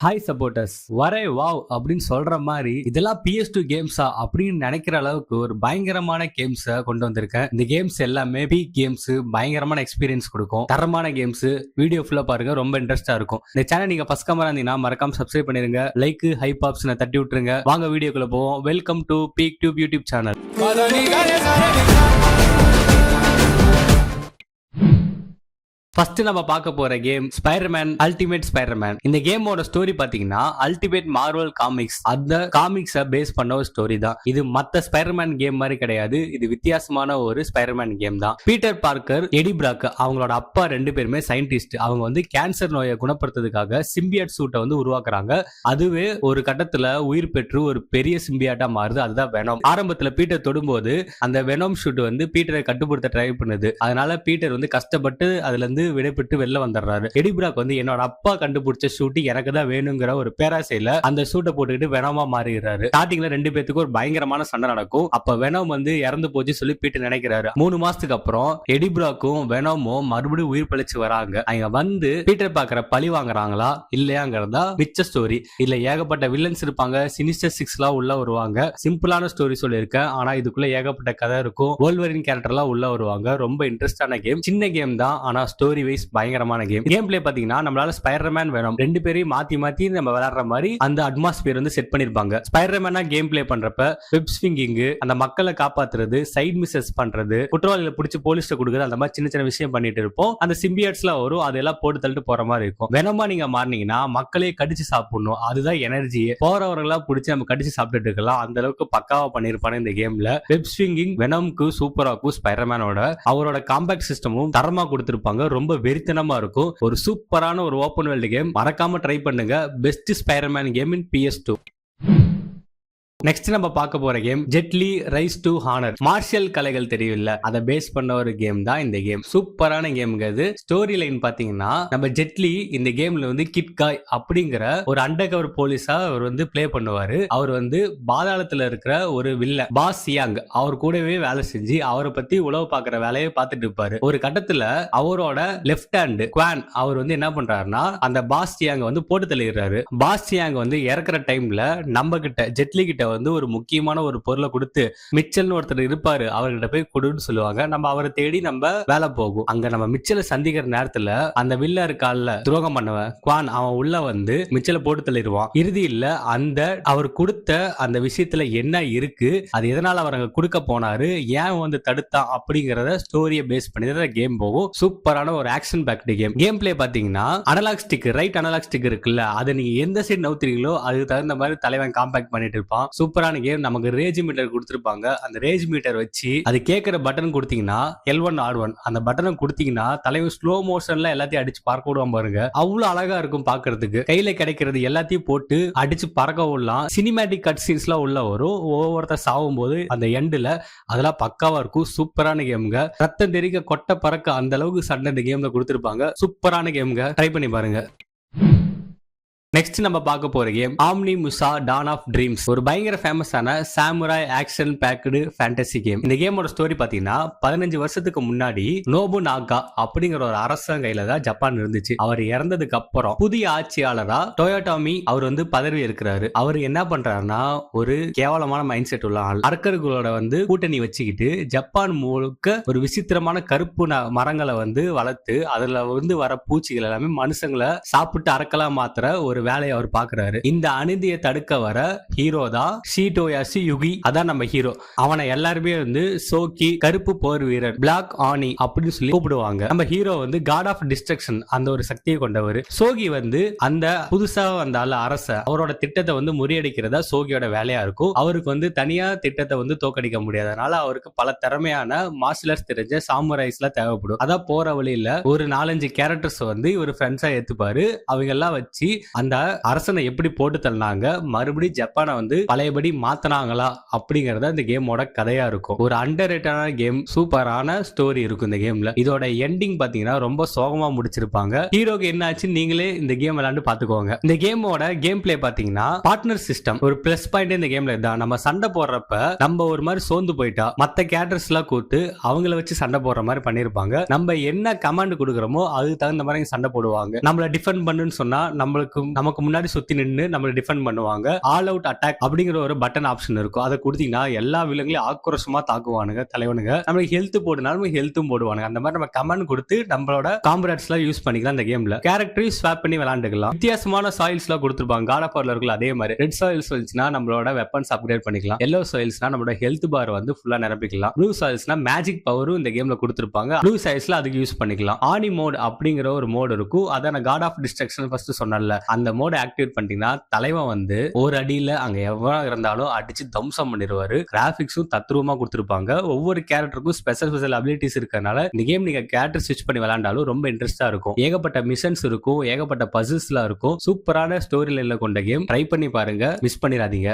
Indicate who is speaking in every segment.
Speaker 1: Hi supporters வரே wow அப்படின்னு சொல்ற மாதிரி இதெல்லாம் PS2 கேம்ஸா அப்படின்னு நினைக்கிற அளவுக்கு ஒரு பயங்கரமான கேம்ஸை கொண்டு வந்திருக்கேன். இந்த கேம்ஸ் எல்லாமே பீக் கேம்ஸ், பயங்கரமான எக்ஸ்பீரியன்ஸ் கொடுக்கும், தரமான கேம்ஸ். வீடியோ ஃபுல்லா பாருங்க, ரொம்ப இன்ட்ரெஸ்டா இருக்கும். இந்த சேனல் நீங்க ஃபர்ஸ்ட் கமரா இருந்தீங்கன்னா மறக்காம சப்ஸ்கிரைப் பண்ணிருங்க, லைக் ஹைப் ஆப்ஷனை தட்டி விட்டுருங்க. வாங்க வீடியோக்குள்ள போவோம். Welcome to peak tube YouTube channel. First நம்ம பார்க்க போற கேம் ஸ்பைடர்மேன் அல்டிமேட் ஸ்பைடர்மேன். இந்த கேமோட ஸ்டோரி பாத்தீங்கன்னா அல்டிமேட் மார்வல் காமிக்ஸ், அந்த காமிக்ஸை பேஸ் பண்ண ஒரு ஸ்டோரி தான். இது மத்த ஸ்பைடர்மேன் கேம் மாதிரி கிடையாது. இது வித்தியாசமான ஒரு ஸ்பைடர்மேன் கேம் தான். பீட்டர் பார்க்கர், எடி பிராக் அவங்களோட அப்பா ரெண்டு பேருமே சயின்டிஸ்ட். அவங்க வந்து கேன்சர் நோயை குணப்படுத்துறதுக்காக சிம்பியாட் சூட்டை வந்து உருவாக்குறாங்க. அதுவே ஒரு கட்டத்துல உயிர் பெற்று ஒரு பெரிய சிம்பியாட்டா மாறுது. அதுதான் வெனோம். ஆரம்பத்துல பீட்டர் தொடும்போது அந்த வெனோம் ஷூட் வந்து பீட்டரை கட்டுப்படுத்த ட்ரை பண்ணுது. அதனால பீட்டர் வந்து கஷ்டப்பட்டு அதுல இருந்து விடைபெற்று வெளில வந்துடுறாரு. எடி பிராக் வந்து என்னோட அப்பா கண்டுபிடிச்ச ஷூட் எனக்கு தான் வேணுங்கிற ஒரு பேராசையில அந்த ஷூட்டை போட்டுக்கிட்டு வெனோமா மாறிடுறாரு. ஸ்டார்டிங்ல ரெண்டு பேத்துக்கு ஒரு பயங்கரமான சண்டை நடக்கும். அப்ப வெனோம் வந்து இறந்து போச்சு சொல்லி பீட்டர் நினைக்கிறாரு. 3 மாசத்துக்கு அப்புறம் எடி பிராக்கும் வெனோமும் மறுபடியும் உயிர் பழிச்சு வராங்க. அவங்க வந்து பீட்டர் பாக்குற பழி வாங்குறாங்களா இல்லையாங்கிறதா மிச்ச ஸ்டோரி. இதுல ஏகப்பட்ட வில்லன்ஸ் இருப்பாங்க, சினிஸ்டர் 6 உள்ள வருவாங்க. சிம்பிளான ஸ்டோரி சொல்லியிருக்கேன், ஆனா இதுக்குள்ள ஏகப்பட்ட கதை இருக்கும். வோல்வரின் கேரக்டர்லாம் உள்ள வருவாங்க. ரொம்ப இன்ட்ரெஸ்டான கேம். சின்ன கேம் தான், ஆனா ஸ்டோரி வைஸ் பயங்கரமான கேம். கேம் பிளே பாத்தீங்கன்னா நம்மளால ஸ்பைடர்மேன் வெனோம் ரெண்டு பேரையும் மாத்தி மாத்தி நம்ம விளையாடுற மாதிரி அந்த அட்மாஸ்பியர் வந்து செட் பண்ணிருப்பாங்க. ஸ்பைடர்மேனா கேம் பிளே பண்றப்ப வெப் ஸ்விங்கிங், அந்த மக்களை காப்பாத்துறது, சைட் மிஸ்ஸஸ் பண்றது, குற்றவாளிகளை பிடிச்சி போலீஸ்ல கொடுக்குறது, அந்த மாதிரி சின்ன சின்ன விஷயம் பண்ணிட்டு இருப்போம். அந்த சிம்பியாட்ஸ்லாம் வரும், அதெல்லாம் போட்டு தள்ளிட்டு போற மாதிரி இருக்கும். வெனோமா நீங்க மாறினீங்கன்னா மக்களே கடிச்சு சாப்பிடணும், அதுதான் எனர்ஜியே. போறவர்களா பிடிச்சி நம்ம கடிச்சு சாப்பிட்டுட்டு இருக்கலாம். அந்த அளவுக்கு பக்காவா பண்ணிருப்பாங்க இந்த கேம்ல. வெப் ஸ்விங்கிங் வெனோம்க்கு சூப்பரா இருக்கும். ஸ்பைடர்மேனோட அவரோட காம்பேக்ட் சிஸ்டமும் தரமா கொடுத்திருப்பாங்க. ரொம்ப வெறித்தனமா இருக்கும். ஒரு சூப்பரான ஒரு ஓபன் வேர்ல்ட் கேம். மறக்காம ட்ரை பண்ணுங்க. Best Spiderman game in PS2. Next நம்ம பார்க்க போற game Jet Li rise to honour. Martial கலைகள் தெரியல, அதை பேஸ் பண்ண ஒரு கேம் தான் இந்த கேம். சூப்பரான கேம்ங்கிறது. ஸ்டோரி லைன் பாத்தீங்கன்னா நம்ம ஜெட்லி இந்த கேம்ல வந்து கிட்காய் அப்படிங்கிற ஒரு அண்டர் கவர் போலீஸா அவர் வந்து பிளே பண்ணுவாரு. அவர் வந்து பாதாளத்துல இருக்கிற ஒரு வில்லன் பாஸ் சியாங், அவர் கூடவே வேலை செஞ்சு அவரை பத்தி உளவு பாக்குற வேலையை பார்த்துட்டு இருப்பாரு. ஒரு கட்டத்துல அவரோட லெப்ட் ஹேண்ட் குவான் அவர் வந்து என்ன பண்றாருன்னா அந்த பாஸ் சியாங் வந்து போட்டு தள்ளிடுறாரு. பாஸ் சியாங் வந்து இறக்குற டைம்ல நம்ம கிட்ட ஜெட்லி கிட்ட வந்து ஒரு முக்கியமான ஒரு பொருளை கொடுத்து மிச்சல்னு ஒருத்தர் இருப்பாரு, அவர்கிட்ட போய் கொடுன்னு சொல்லுவாங்க. நம்ம அவரை தேடி நம்ம வேலை போகும். அங்க நம்ம மிச்சலை சந்திக்கிற நேரத்துல அந்த வில்ல இருக்கால துரோகம் பண்ணவன் குவான், அவன் உள்ள வந்து மிச்சலை போட்டு தள்ளிடுவான். இறுதியில் அந்த அவர் கொடுத்த அந்த விஷயத்துல என்ன இருக்கு, அது எதனால அவர் அங்க கொடுக்க போனாரு, ஏன் வந்து தடுத்தான் அப்படிங்கறத ஸ்டோரியை பேஸ் பண்ணி தான் கேம் போகும். சூப்பரான ஒரு action packed game. Game play பாத்தீங்கன்னா analog stick, right analog stick இருக்குல்ல, அதை நீங்க எந்த சைடு நவுத்துறீங்களோ அதுக்கு தகுந்த மாதிரி தலைவன் காம்பேக்ட் பண்ணிட்டு இருப்பான். சூப்பரான கேம். நமக்கு ரேஜ் மீட்டர் கொடுத்திருப்பாங்க. அந்த ரேஜ் மீட்டர் வச்சு அது கேட்கிற பட்டன் கொடுத்தீங்கன்னா L1 R1 அந்த பட்டனை கொடுத்தீங்கன்னா தலைவர் ஸ்லோ மோஷன்ல எல்லாத்தையும் அடிச்சு பறக்க விடுவான் பாருங்க. அவ்வளவு அழகா இருக்கும் பாக்குறதுக்கு. கையில கிடைக்கிறது எல்லாத்தையும் போட்டு அடிச்சு பறக்க விடலாம். சினிமேட்டிக் கட் சீன்ஸ் எல்லாம் உள்ள வரும். ஒவ்வொருத்தர் சாவும் போது அந்த எண்டுல அதெல்லாம் பக்காவா இருக்கும். சூப்பரான கேமுங்க. ரத்தம் தெரிக்க கொட்டை பறக்க அந்த அளவுக்கு சண்டை இந்த கேம்ல கொடுத்திருப்பாங்க. சூப்பரான கேமுங்க. ட்ரை பண்ணி பாருங்க. நெக்ஸ்ட் நம்ம பார்க்க போற game Onimusha dawn of dreams. ஒரு பயங்கர ஃபேமஸான samurai action packed fantasy game. இந்த கேமோட ஸ்டோரி பாத்தீங்கன்னா 15 வருஷத்துக்கு முன்னாடி நோபுநாகா அப்படிங்கிற ஒரு அரசன் கையில தான் ஜப்பான் இருந்துச்சு. அவர் இறந்ததுக்கு அப்புறம் புதிய ஆட்சியாளரா டொயோட்டாமி அவர் வந்து பதவி இருக்கிறாரு. அவர் என்ன பண்றாருன்னா ஒரு கேவலமான மைண்ட் செட் உள்ள ஆள். அரக்கர்களோட வந்து கூட்டணி வச்சுக்கிட்டு ஜப்பான் முழுக்க ஒரு விசித்திரமான கருப்பு மரங்களை வந்து வளர்த்து அதுல வந்து வர பூச்சிகள் எல்லாமே மனுஷங்களை சாப்பிட்டு அரக்கலா மாத்திர ஒரு வேலையை அவர் பாக்குறாரு. இந்த அநீதியை தடுக்க வர ஹீரோ தான் ஷீடோயாஷி யுகி. அதான் நம்ம ஹீரோ. அவனை எல்லாருமே வந்து சோக்கி கருப்பு போர் வீரர் பிளாக் ஆனி அப்படின்னு சொல்லி கூப்பிடுவாங்க. நம்ம ஹீரோ வந்து காட் ஆஃப் டிஸ்ட்ரக்ஷன் அந்த ஒரு சக்தியை கொண்டவர். சோகி வந்து அந்த புதுசா வந்த அரச அவரோட திட்டத்தை வந்து முறியடிக்கிறதா சோகியோட வேலையா இருக்கும். அவருக்கு வந்து தனியா திட்டத்தை வந்து தோக்கடிக்க முடியாதனால அவருக்கு பல திறமையான மார்ஷல் தெரிஞ்ச சாமுரைஸ்ல தேவைப்படும். அதான் போற வழியில ஒரு 4-5 கேரக்டர்ஸ் வந்து ஒரு ஃப்ரெண்ட்ஸா ஏத்துப்பாரு. அவங்க எல்லாம் வச்சு அந்த அரசனை எப்படி போட்டு தள்ளினாங்க, மறுபடியும் ஜப்பானை வந்து பழையபடி மாத்தினாங்களா அப்படிங்கறத இந்த கேமோட கதையா இருக்கும். ஒரு அண்டர் ரேட்டடான கேம். சூப்பரான ஸ்டோரி இருக்கும் இந்த கேம்ல. இதோட எண்டிங் பாத்தீங்கன்னா ரொம்ப சோகமா முடிச்சிருப்பாங்க. ஹீரோக்கு என்ன ஆச்சு நீங்களே இந்த கேம் விளையாண்டு பாத்துக்கோங்க. இந்த கேமோட கேம் பிளே பாத்தீங்கன்னா பார்ட்னர் சிஸ்டம் ஒரு பிளஸ் பாயிண்ட் இந்த கேம்ல தான். நம்ம சண்டை போடுறப்ப நம்ம ஒரு மாதிரி சோர்ந்து போயிட்டா மத்த கேரக்டர்ஸ் எல்லாம் கூத்து அவங்கள வச்சு சண்டை போடுற மாதிரி பண்ணிருப்பாங்க. நம்ம என்ன கமாண்ட் கொடுக்குறோமோ அதுக்கு தகுந்த மாதிரி சண்டை போடுவாங்க. நம்மள டிஃபெண்ட் பண்ணுன்னு சொன்னா நம்மளுக்கு நம்ம நமக்கு முன்னாடி சுத்தி நின்று நம்மள டிஃபெண்ட் பண்ணுவாங்க. ஆல் அவுட் அட்டாக் அப்படிங்கிற ஒரு பட்டன் ஆப்ஷன் இருக்கும். அதை கொடுத்தீங்கன்னா எல்லா விலங்குகளையும் ஆக்ரோஷமா தாக்குவானுங்க தலைவனுங்க. நம்மளுக்கு ஹெல்த் போடுனாலும் ஹெல்த்தும் போடுவானுங்க. அந்த மாதிரி நம்ம கமெண்ட் கொடுத்து நம்மளோட காம்பரேட்ஸ் எல்லாம் யூஸ் பண்ணிக்கலாம். இந்த கேம்ல கேரக்டரையும் ஸ்வாப் பண்ணி விளையாண்டுக்கலாம். வித்தியாசமான சாயில்ஸ் எல்லாம் கொடுத்துருப்பாங்க. காட் ஆஃப் வார்ல இருக்குல்ல அதே மாதிரி ரெட் சாயில்ஸ் வந்துச்சுன்னா நம்மளோட வெப்பன்ஸ் அப்கிரேட் பண்ணிக்கலாம். எல்லோ சாயில்ஸ்னா நம்மளோட ஹெல்த் பார் வந்து ஃபுல்லா நிரப்பிக்கலாம். ப்ளூ சாயில்ஸ்னா மேஜிக் பவரும் இந்த கேம்ல கொடுத்துருப்பாங்க. ப்ளூ சாயில்ஸ்ல அதுக்கு யூஸ் பண்ணிக்கலாம். ஆனி மோட் அப்படிங்கிற ஒரு மோட் இருக்கும். அத நான் காட் ஆஃப் டிஸ்ட்ரக்ஷன் ஃபர்ஸ்ட் சொன்னல, அந்த மோட் ஆக்டிவேட் பண்ணிட்டீங்கன்னா தலைவன் வந்து ஒரு அடியில அங்க எவ்வளவு இருந்தாலும் அடிச்சு தம்சம் பண்ணிடுவாரு. கிராபிக்ஸும் தத்ரூபமா கொடுத்துருப்பாங்க. ஒவ்வொரு கேரக்டருக்கும் ஸ்பெஷல் அபிலிட்டிஸ் இருக்கறனால இந்த கேம் நீங்க கேரக்டர் ஸ்விட்ச் பண்ணி விளையாண்டாலும் ரொம்ப இன்ட்ரெஸ்டா இருக்கும். ஏகப்பட்ட மிஷன்ஸ் இருக்கும், ஏகப்பட்ட பசில்ஸ்லாம் இருக்கும். சூப்பரான ஸ்டோரி லைன்ல கொண்ட கேம். ட்ரை பண்ணி பாருங்க, மிஸ் பண்ணிடாதீங்க.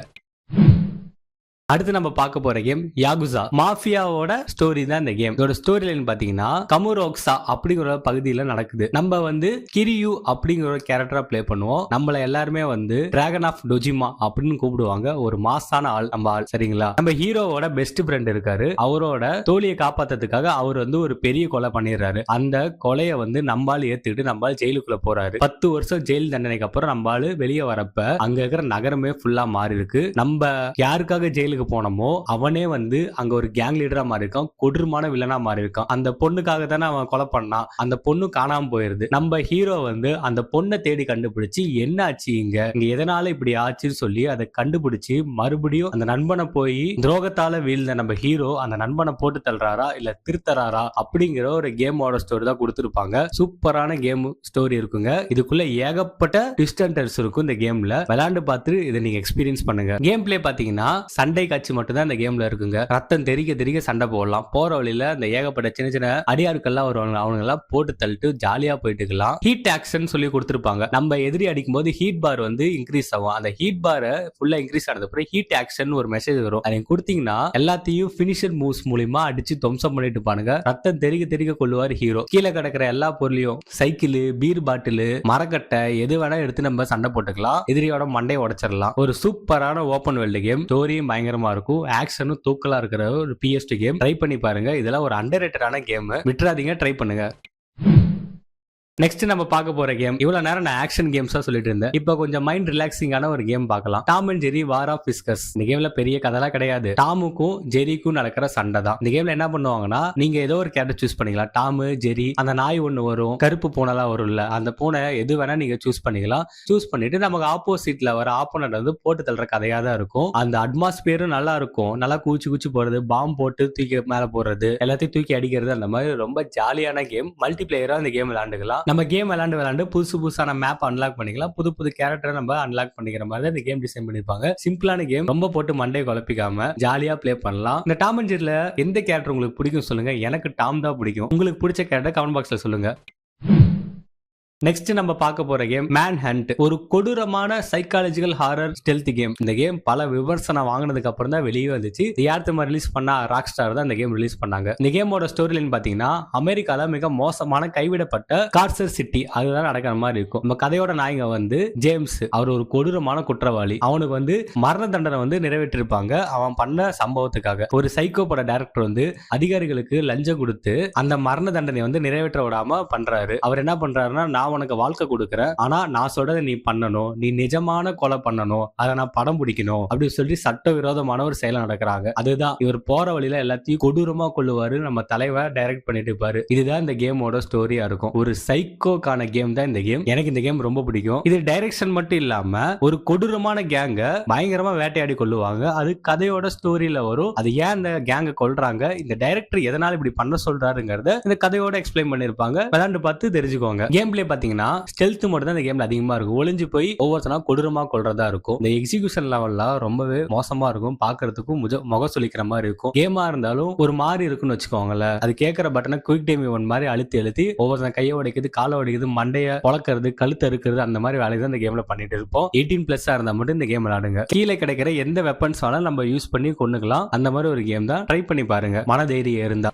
Speaker 1: அடுத்து நம்ம பார்க்க போற கேம் யாகுசா. மாஃபியாவோட ஸ்டோரி தான் இந்த கேம். இதோட ஸ்டோரி லைன் பாத்தீங்கன்னா கமுரோக்ஸா அப்படிங்கிற பகுதியில நடக்குது. நம்ம வந்து கிரியு அப்படிங்கிற ஒரு கேரக்டரா பிளே பண்ணுவோம். நம்மள எல்லாருமே வந்து டிராகன் ஆஃப் டொஜிமா அப்படின்னு கூப்பிடுவாங்க. ஒரு மாசான ஆள் நம்ம ஆள், சரிங்களா? நம்ம ஹீரோவோட பெஸ்ட் ஃப்ரெண்ட் இருக்காரு. அவரோட தோழியை காப்பாத்துறதுக்காக அவர் வந்து ஒரு பெரிய கொலை பண்ணிடுறாரு. அந்த கொலையை வந்து நம்பால் ஏத்துக்கிட்டு நம்பால் ஜெயிலுக்குள்ள போறாரு. 10 வருஷம் ஜெயில் தண்டனைக்கு அப்புறம் நம்பால் வெளியே வரப்ப அங்க இருக்கிற நகரமே ஃபுல்லா மாறி இருக்கு. நம்ம யாருக்காக ஜெயிலுக்கு போனோமோ அவனே வந்து அங்க ஒரு கேங் லீடரா மாறி இருக்கான். கொடூரமான வில்லனா மாறி இருக்கான். அந்த பொண்ணுக்காக தானே அவன் கொலை பண்ணான். அந்த பொண்ணு காணாம போயிருது. நம்ம ஹீரோ வந்து அந்த பொண்ணை தேடி கண்டுபிடிச்சு என்ன ஆச்சு இங்க எதனால இப்படி ஆச்சுன்னு சொல்லி அதை கண்டுபிடிச்சு மறுபடியும் அந்த நண்பனை போய் துரோகத்தால வீழ்ந்த நம்ம ஹீரோ அந்த நண்பனை போட்டு தள்ளுறாரா இல்ல திருத்தறாரா அப்படிங்கிற ஒரு கேமோட ஸ்டோரி தான் கொடுத்திருப்பாங்க. சூப்பரான கேம் ஸ்டோரி இருக்குங்க. இதுக்குள்ள ஏகப்பட்ட ட்விஸ்ட் அண்ட் டர்ன்ஸ் இருக்கும். இந்த கேம்ல விளையாண்டு பார்த்து இதை நீங்க எக்ஸ்பீரியன்ஸ் பண்ணுங்க. கேம் பிளே பாத்தீங்கன்னா சண்டை காட்சி மட்டும் தான் இந்த கேம்ல இருக்குங்க. ரத்தம் தெறிக்க சண்டை போடலாம். போற வழியில இந்த ஏகப்பட்ட சின்ன சின்ன அடியாருக்கெல்லாம் வருவாங்க. அவங்க எல்லாம் போட்டு தள்ளிட்டு ஜாலியா போயிட்டுக்கலாம். ஹீட் ஆக்ஷன் சொல்லி கொடுத்திருப்பாங்க. நம்ம எதிரி அடிக்கும் போது ஹீட் பார் வந்து இன்க்ரீஸ் ஆகும். அந்த ஹீட் பார் ஃபுல்லா இன்க்ரீஸ் ஆனது அப்புறம் ஹீட் ஆக்ஷன் ஒரு மெசேஜ் வரும். அதை கொடுத்தீங்கன்னா எல்லாத்தையும் பினிஷர் மூவ்ஸ் மூலியமா அடிச்சு துவம்சம் பண்ணிட்டு பாருங்க. ரத்தம் தெறிக்க கொள்ளுவார் ஹீரோ. கீழே கிடக்கிற எல்லா பொருளையும் சைக்கிள், பீர் பாட்டில், மரக்கட்டை எது வேணா எடுத்து நம்ம சண்டை போட்டுக்கலாம். எதிரியோட மண்டையை உடைச்சிடலாம். ஒரு சூப்பரான ஓபன் வேர்ல்டு கேம். ஸ்டோரியும் பயங்கரமா இருக்கும். ஆக்ஷனும் தூக்கலா இருக்கிற ஒரு PS2 கேம். ட்ரை பண்ணி பாருங்க. இதெல்லாம் ஒரு அண்டர்ரேட்டடான கேம். விட்டுறாதீங்க, ட்ரை பண்ணுங்க. நெக்ஸ்ட் நம்ம பார்க்க போற கேம், இவ்வளவு நேரம் நான் ஆக்ஷன் கேம்ஸா சொல்லிட்டு இருந்தேன். இப்போ கொஞ்சம் மைண்ட் ரிலாக்ஸிங்கான ஒரு கேம் பார்க்கலாம். Tom and Jerry war of biscuits. இந்த கேம்ல பெரிய கதைலாம் கிடையாது. டாமுக்கும் ஜெரிக்கும் நடக்கிற சண்டை தான். இந்த கேம்ல என்ன பண்ணுவாங்கன்னா நீங்க ஏதோ ஒரு கேரக்டர் சூஸ் பண்ணிக்கலாம். டாம், ஜெரி, அந்த நாய் ஒண்ணு வரும், கருப்பு பூனைலாம் வரும்ல, அந்த பூனை எது வேணா நீங்க சூஸ் பண்ணிக்கலாம். சூஸ் பண்ணிட்டு நமக்கு ஆப்போசிட்ல வர ஆப்போனட் வந்து போட்டு தள்ளுற கதையா தான் இருக்கும். அந்த அட்மாஸ்பியரும் நல்லா இருக்கும். நல்லா கூச்சி போறது, பாம்பு போட்டு தூக்கி மேல போடுறது, எல்லாத்தையும் தூக்கி அடிக்கிறது, அந்த மாதிரி ரொம்ப ஜாலியான கேம். மல்டி பிளேயரா இந்த கேம் விளையாண்டுக்கலாம். நம்ம கேம் விளையாண்டு புதுசான மேப் அன்லாக் பண்ணிக்கலாம். புது கேரக்டர் நம்ம அன்லாக் பண்ணிக்கிற மாதிரி இந்த கேம் டிசைன் பண்ணிருப்பாங்க. சிம்பிளான கேம். ரொம்ப போட்டு மண்டையை குழப்பிக்காம ஜாலியா பிளே பண்ணலாம். இந்த டாம் அண்ட் ஜெரில எந்த கேரக்டர் உங்களுக்கு பிடிக்கும் சொல்லுங்க. எனக்கு டாம் தான் பிடிக்கும். உங்களுக்கு பிடிச்ச கேரக்டர் கமெண்ட் பாக்ஸ்ல சொல்லுங்க. நெக்ஸ்ட் நம்ம பார்க்க போற கேம் மேன் ஹண்ட். ஒரு கொடூரமான சைக்காலஜிக்கல் ஹாரர் ஸ்டெல்த் கேம். இந்த கேம் பல விமர்சனம் வாங்கினதுக்கு அப்புறம் தான் வெளியே வந்துச்சு. யார்த்தமா ரிலீஸ் பண்ணா ராக் ஸ்டார் தான் இந்த கேம் ரிலீஸ் பண்ணாங்க. இந்த கேமோட ஸ்டோரி லைன் பாத்தீங்கன்னா அமெரிக்கால மிக மோசமான கைவிடப்பட்ட கார்சர் சிட்டி அதுதான் நடக்கிற மாதிரி இருக்கும். நம்ம கதையோட நாயங்க வந்து ஜேம்ஸ். அவர் ஒரு கொடூரமான குற்றவாளி. அவனுக்கு வந்து மரண தண்டனை வந்து நிறைவேற்றிருப்பாங்க அவன் பண்ண சம்பவத்துக்காக. ஒரு சைக்கோ பட டைரக்டர் வந்து அதிகாரிகளுக்கு லஞ்சம் கொடுத்து அந்த மரண தண்டனை வந்து நிறைவேற்ற விடாம பண்றாரு. அவர் என்ன பண்றாருன்னா, நான் உனக்கு வாழ்க்கை கொடுக்குறேன், ஆனா நான் சொல்றதை நீ பண்ணணும், நீ நிஜமான கொலை பண்ணணும், அதை நான் படம் பிடிக்கணும் அப்படின்னு சொல்லி சட்டவிரோதமான ஒரு செயலை நடக்கிறாங்க. அதுதான் இவர் போற வழியில எல்லாத்தையும் கொடூரமா கொள்ளுவாரு. நம்ம தலைவர் டைரக்ட் பண்ணிட்டு இருப்பாரு. இதுதான் இந்த கேமோட ஸ்டோரியா இருக்கும். ஒரு சைக்கோக்கான கேம் தான் இந்த கேம். எனக்கு இந்த கேம் ரொம்ப பிடிக்கும். இது டைரக்ஷன் மட்டும் இல்லாம ஒரு கொடூரமான கேங்க பயங்கரமா வேட்டையாடி கொள்ளுவாங்க. அது கதையோட ஸ்டோரியில வரும். அது ஏன் இந்த கேங்க கொல்றாங்க, இந்த டைரக்டர் எதனால இப்படி பண்ண சொல்றாருங்கிறத இந்த கதையோட எக்ஸ்பிளைன் பண்ணிருப்பாங்க. விளையாண்டு பார்த்து தெரிஞ்சுக்கோங்க. கேம் பிளே பாத்தீங்கன்னா ஸ்டெல்த் மட்டும் தான் இந்த கேம்ல அதிகமா இருக்கும். ஒளிஞ்சு போய் ஒவ்வொருத்தனா கொடூரமா கொள்றதா இருக்கும். இந்த எக்ஸிகியூஷன் லெவல்ல ரொம்பவே மோசமா இருக்கும். பாக்குறதுக்கும் முகம் சொல்லிக்கிற மாதிரி இருக்கும். கேமா இருந்தாலும் ஒரு மாதிரி இருக்குன்னு வச்சுக்கோங்களேன். அது கேட்கிற பட்டனை குயிக் டைம் ஒன் மாதிரி அழுத்தி ஒவ்வொருத்தன கையை உடைக்குது, காலை உடைக்குது, மண்டைய பொளக்கிறது, கழுத்து அறுக்கிறது, அந்த மாதிரி வேலையை தான் இந்த கேம்ல பண்ணிட்டு இருப்போம். 18+ இருந்தா மட்டும் இந்த கேம் விளையாடுங்க. கீழே கிடைக்கிற எந்த வெப்பன்ஸ் வேணாலும் நம்ம யூஸ் பண்ணி கொண்டுக்கலாம். அந்த மாதிரி ஒரு கேம் தான். ட்ரை பண்ணி பாருங்க மன தைரியம் இருந்தா.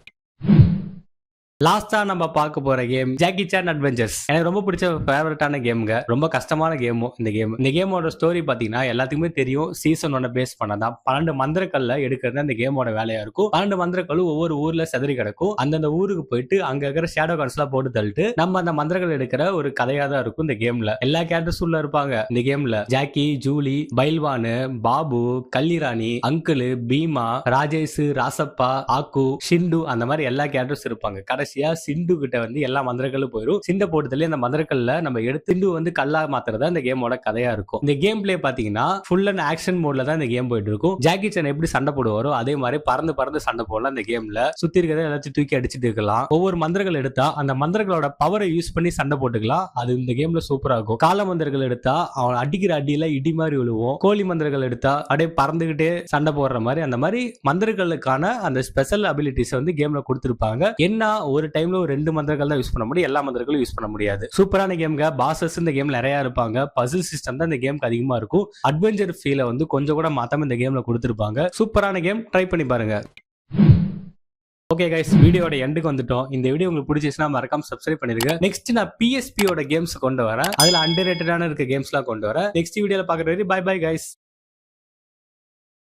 Speaker 1: லாஸ்டா நம்ம பார்க்க போற கேம் ஜாக்கி சான் அட்வென்ச்சர்ஸ். எனக்கு ரொம்ப பிடிச்ச ஃபேவரட்டான கேமுங்க. ரொம்ப கஷ்டமான கேமும் இந்த கேமோட ஸ்டோரி பாத்தீங்கன்னா எல்லாத்துக்குமே தெரியும். சீசன் 1 பேஸ் பண்ணதான் 12 மந்திரக்கல்ல எடுக்கிறது அந்த கேமோட வேலையா இருக்கும். 12 மந்திரக்கல் ஒவ்வொரு ஊர்ல செதறி கிடக்கும். அந்தந்த ஊருக்கு போயிட்டு அங்க இருக்கிற ஷேடோ கார்ட்ஸ் எல்லாம் போட்டு தள்ளிட்டு நம்ம அந்த மந்திரங்கள் எடுக்கிற ஒரு கதையா தான் இருக்கும் இந்த கேம்ல. எல்லா கேரக்டர்ஸ் உள்ள இருப்பாங்க இந்த கேம்ல. Jackie, Julie, Pailwan, Babu, Kalirani, uncle, Bheema, Rajesh, Rasappa, ஆக்கு, ஷிண்டு அந்த மாதிரி எல்லா கேரக்டர்ஸ் இருப்பாங்க. கடைசியா சிண்டு கிட்ட வந்து எல்லா மந்திரங்களும் போயிடும். சிண்ட போட்டதுல அந்த மந்திரக்கல்ல நம்ம எடுத்து சிண்டு வந்து கல்லா மாத்துறதா இந்த கேமோட கதையா இருக்கும். இந்த கேம் பிளே பாத்தீங்கன்னா ஃபுல் அண்ட் ஆக்ஷன் மோட்ல தான் இந்த கேம் போயிட்டு இருக்கும். ஜாக்கி சான் எப்படி சண்டை போடுவாரோ அதே மாதிரி பறந்து பறந்து சண்டை போடலாம் இந்த கேம்ல. சுத்தி இருக்கிறத எல்லாத்தையும் தூக்கி அடிச்சுட்டு இருக்கலாம். ஒவ்வொரு மந்திரங்கள் எடுத்தா அந்த மந்திரங்களோட பவரை யூஸ் பண்ணி சண்டை போட்டுக்கலாம். அது இந்த கேம்ல சூப்பரா இருக்கும். கால மந்திரங்கள் எடுத்தா அவன் அடிக்கிற அடியில இடி மாதிரி விழுவோம். கோழி மந்திரங்கள் எடுத்தா அப்படியே பறந்துகிட்டே சண்டை போடுற மாதிரி அந்த மாதிரி மந்திரங்களுக்கான அந்த ஸ்பெஷல் அபிலிட்டிஸ் வந்து கேம்ல கொடுத்திருப்பாங்க. என்ன ஒரு டைம்ல ஒரு 2 மந்திரங்கள் தான் யூஸ் பண்ண முடியும். எல்லா மந்திரங்களும் யூஸ் பண்ண முடியாது. சூப்பரான கேம்ங்க. பாசஸ் இந்த கேம்ல நிறைய இருப்பாங்க. பசில் சிஸ்டம் தான் இந்த கேம்க்கு அதிகமா இருக்கும். அட்வென்ச்சர் ஃபீலை வந்து கொஞ்சம் கூட மாத்தாம இந்த கேம்ல கொடுத்திருப்பாங்க. சூப்பரான கேம், ட்ரை பண்ணி பாருங்க. ஓகே கைஸ், வீடியோட எண்டுக்கு வந்துட்டோம். இந்த வீடியோ உங்களுக்கு பிடிச்சிச்சுன்னா மறக்காம சப்ஸ்கிரைப் பண்ணிருங்க. நெக்ஸ்ட் நான் PSP ஓட கேம்ஸ் கொண்டு வரேன். அதுல அண்டர்ரேட்டடான இருக்க கேம்ஸ்லாம் கொண்டு வரேன். நெக்ஸ்ட் வீடியோல பாக்குற வரை பை பை கைஸ்.